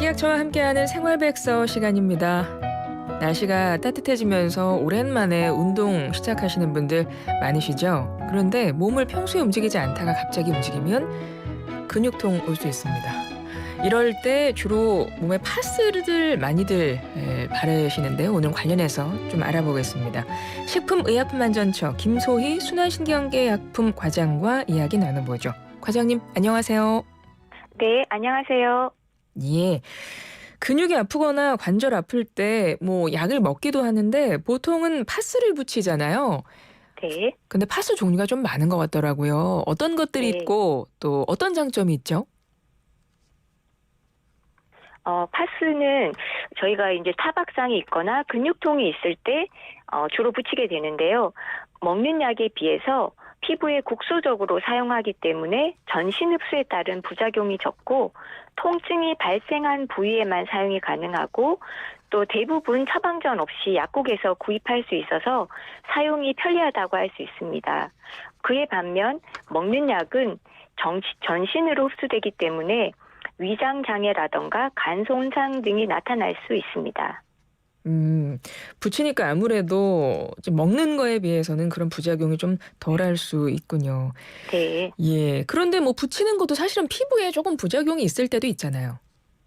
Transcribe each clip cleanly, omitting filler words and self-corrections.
식약처와 함께하는 생활백서 시간입니다. 날씨가 따뜻해지면서 오랜만에 운동 시작하시는 분들 많으시죠? 그런데 몸을 평소에 움직이지 않다가 갑자기 움직이면 근육통 올 수 있습니다. 이럴 때 주로 몸에 파스를 많이들 바르시는데요. 오늘 관련해서 좀 알아보겠습니다. 식품의약품안전처 김소희 순환신경계약품 과장과 이야기 나눠보죠. 과장님 안녕하세요. 네, 안녕하세요. 예. 근육이 아프거나 관절 아플 때 뭐 약을 먹기도 하는데 보통은 파스를 붙이잖아요. 네, 근데 파스 종류가 좀 많은 것 같더라고요. 어떤 것들이 네. 있고 또 어떤 장점이 있죠? 파스는 저희가 이제 타박상이 있거나 근육통이 있을 때 주로 붙이게 되는데요. 먹는 약에 비해서 피부에 국소적으로 사용하기 때문에 전신 흡수에 따른 부작용이 적고 통증이 발생한 부위에만 사용이 가능하고 또 대부분 처방전 없이 약국에서 구입할 수 있어서 사용이 편리하다고 할 수 있습니다. 그에 반면 먹는 약은 전신으로 흡수되기 때문에 위장 장애라던가 간 손상 등이 나타날 수 있습니다. 붙이니까 아무래도 좀 먹는 거에 비해서는 그런 부작용이 좀 덜할 수 있군요. 네, 예. 그런데 뭐 붙이는 것도 사실은 피부에 조금 부작용이 있을 때도 있잖아요.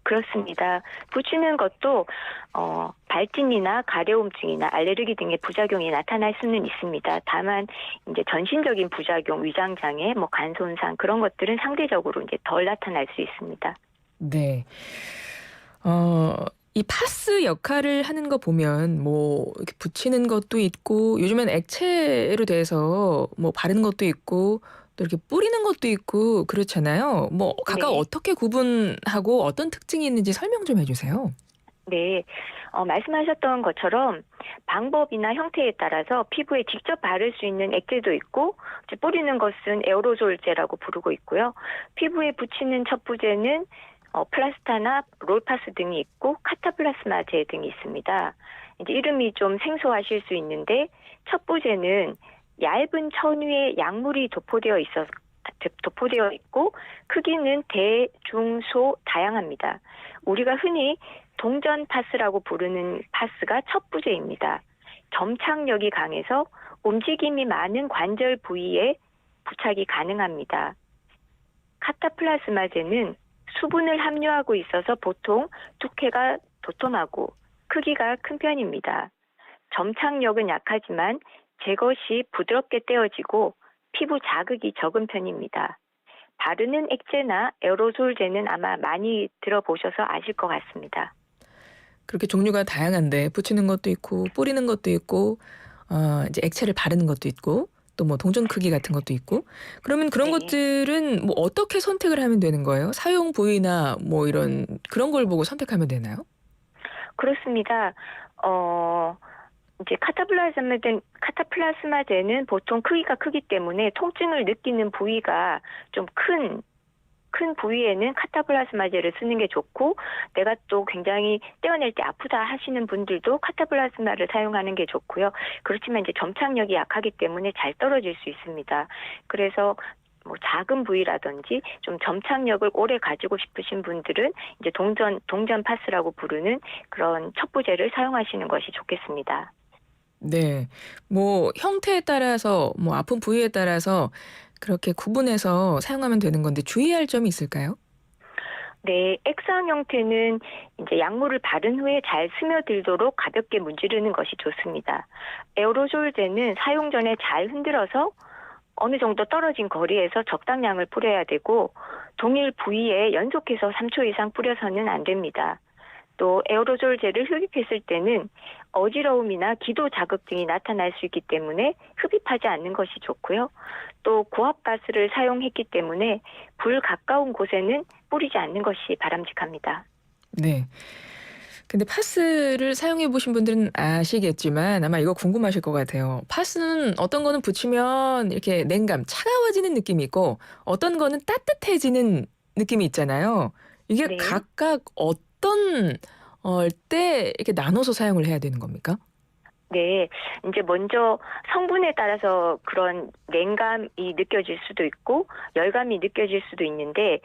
그렇습니다. 붙이는 것도 발진이나 가려움증이나 알레르기 등의 부작용이 나타날 수는 있습니다. 다만 이제 전신적인 부작용, 위장 장애, 뭐 간 손상 그런 것들은 상대적으로 이제 덜 나타날 수 있습니다. 네. 어 이 파스 역할을 하는 거 보면 뭐 이렇게 붙이는 것도 있고 요즘엔 액체로 돼서 뭐 바르는 것도 있고 또 이렇게 뿌리는 것도 있고 그렇잖아요. 뭐 각각 네. 어떻게 구분하고 어떤 특징이 있는지 설명 좀 해 주세요. 네, 말씀하셨던 것처럼 방법이나 형태에 따라서 피부에 직접 바를 수 있는 액체도 있고 이제 뿌리는 것은 에어로졸제라고 부르고 있고요. 피부에 붙이는 첩부제는 플라스타나 롤파스 등이 있고 카타플라스마제 등이 있습니다. 이제 이름이 좀 생소하실 수 있는데 첩부제는 얇은 천 위에 약물이 도포되어 있고 크기는 대, 중, 소 다양합니다. 우리가 흔히 동전 파스라고 부르는 파스가 첩부제입니다. 점착력이 강해서 움직임이 많은 관절 부위에 부착이 가능합니다. 카타플라스마제는 수분을 함유하고 있어서 보통 두께가 도톰하고 크기가 큰 편입니다. 점착력은 약하지만 제거 시 부드럽게 떼어지고 피부 자극이 적은 편입니다. 바르는 액체나 에어로솔제는 아마 많이 들어보셔서 아실 것 같습니다. 그렇게 종류가 다양한데 붙이는 것도 있고 뿌리는 것도 있고 이제 액체를 바르는 것도 있고 또 뭐 동전 크기 같은 것도 있고 그러면 그런 네, 것들은 뭐 어떻게 선택을 하면 되는 거예요? 사용 부위나 뭐 이런 그런 걸 보고 선택하면 되나요? 그렇습니다. 어, 이제 카타플라스마제는 보통 크기가 크기 때문에 통증을 느끼는 부위가 좀 큰 부위에는 카타플라스마제를 쓰는 게 좋고 내가 또 굉장히 떼어낼 때 아프다 하시는 분들도 카타플라스마를 사용하는 게 좋고요. 그렇지만 이제 점착력이 약하기 때문에 잘 떨어질 수 있습니다. 그래서 뭐 작은 부위라든지 좀 점착력을 오래 가지고 싶으신 분들은 이제 동전 파스라고 부르는 그런 첩부제를 사용하시는 것이 좋겠습니다. 네. 뭐 형태에 따라서 뭐 아픈 부위에 따라서 그렇게 구분해서 사용하면 되는 건데 주의할 점이 있을까요? 네, 액상 형태는 이제 약물을 바른 후에 잘 스며들도록 가볍게 문지르는 것이 좋습니다. 에어로졸제는 사용 전에 잘 흔들어서 어느 정도 떨어진 거리에서 적당량을 뿌려야 되고 동일 부위에 연속해서 3초 이상 뿌려서는 안 됩니다. 또 에어로졸 젤을 흡입했을 때는 어지러움이나 기도 자극 등이 나타날 수 있기 때문에 흡입하지 않는 것이 좋고요. 또 고압가스를 사용했기 때문에 불 가까운 곳에는 뿌리지 않는 것이 바람직합니다. 네. 근데 파스를 사용해 보신 분들은 아시겠지만 아마 이거 궁금하실 것 같아요. 파스는 어떤 거는 붙이면 이렇게 냉감, 차가워지는 느낌이 있고 어떤 거는 따뜻해지는 느낌이 있잖아요. 이게 네. 각각 어떤 때 이렇게 나눠서 사용을 해야 되는 겁니까? 네, 이제 먼저 성분에 따라서 그런 냉감이 느껴질 수도 있고 열감이 느껴질 수도 있는데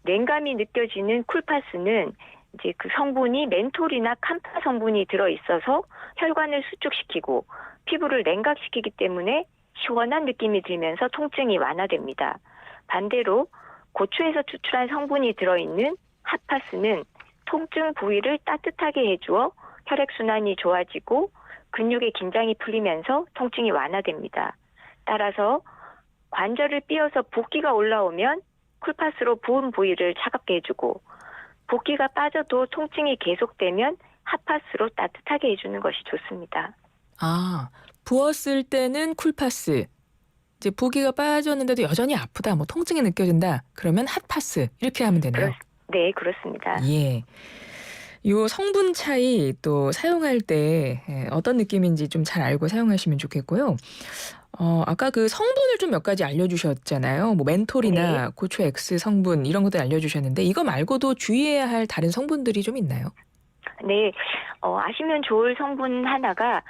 냉감이 느껴지는 쿨파스는 이제 그 성분이 멘톨이나 캄파 성분이 들어 있어서 혈관을 수축시키고 피부를 냉각시키기 때문에 시원한 느낌이 들면서 통증이 완화됩니다. 반대로 고추에서 추출한 성분이 들어있는 핫파스는 통증 부위를 따뜻하게 해주어 혈액순환이 좋아지고 근육의 긴장이 풀리면서 통증이 완화됩니다. 따라서 관절을 삐어서 붓기가 올라오면 쿨파스로 부은 부위를 차갑게 해주고 붓기가 빠져도 통증이 계속되면 핫파스로 따뜻하게 해주는 것이 좋습니다. 아, 부었을 때는 쿨파스. 이제 부기가 빠졌는데도 여전히 아프다, 뭐 통증이 느껴진다. 그러면 핫파스. 이렇게 하면 되네요. 네, 그렇습니다. 예. 요 성분 차이 또 사용할 때 어떤 느낌인지 좀 잘 알고 사용하시면 좋겠고요. 아까 그 성분을 좀 몇 가지 알려주셨잖아요. 뭐 멘톨이나 고추 X 성분 이런 것들 알려주셨는데 이거 말고도 주의해야 할 다른 성분들이 좀 있나요? 네, 아시면 좋을 성분 하나가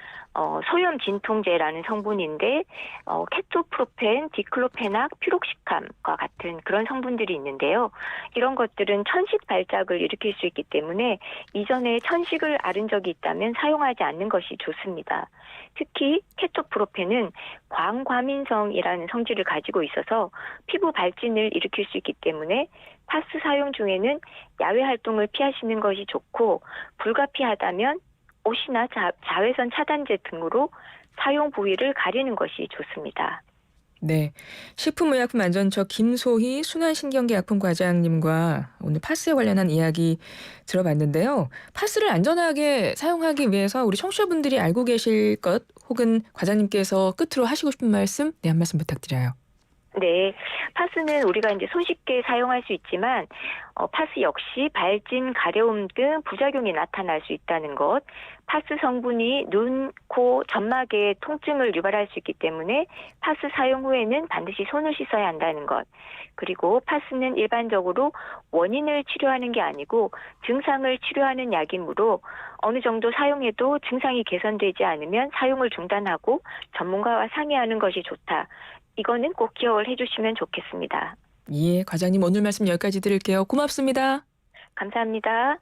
소염 진통제라는 성분인데 케토프로펜, 디클로페낙, 피록시캄과 같은 그런 성분들이 있는데요. 이런 것들은 천식 발작을 일으킬 수 있기 때문에 이전에 천식을 앓은 적이 있다면 사용하지 않는 것이 좋습니다. 특히 케토프로펜은 광과민성이라는 성질을 가지고 있어서 피부 발진을 일으킬 수 있기 때문에 파스 사용 중에는 야외 활동을 피하시는 것이 좋고 불가피하다면 옷이나 자외선 차단제 등으로 사용 부위를 가리는 것이 좋습니다. 네, 식품의약품안전처 김소희 순환신경계약품 과장님과 오늘 파스에 관련한 이야기 들어봤는데요. 파스를 안전하게 사용하기 위해서 우리 청취자분들이 알고 계실 것 혹은 과장님께서 끝으로 하시고 싶은 말씀, 한 말씀 부탁드려요. 네, 파스는 우리가 이제 손쉽게 사용할 수 있지만 파스 역시 발진, 가려움 등 부작용이 나타날 수 있다는 것, 파스 성분이 눈, 코, 점막에 통증을 유발할 수 있기 때문에 파스 사용 후에는 반드시 손을 씻어야 한다는 것, 그리고 파스는 일반적으로 원인을 치료하는 게 아니고 증상을 치료하는 약이므로 어느 정도 사용해도 증상이 개선되지 않으면 사용을 중단하고 전문가와 상의하는 것이 좋다. 이거는 꼭 기억을 해주시면 좋겠습니다. 예, 과장님 오늘 말씀 여기까지 드릴게요. 고맙습니다. 감사합니다.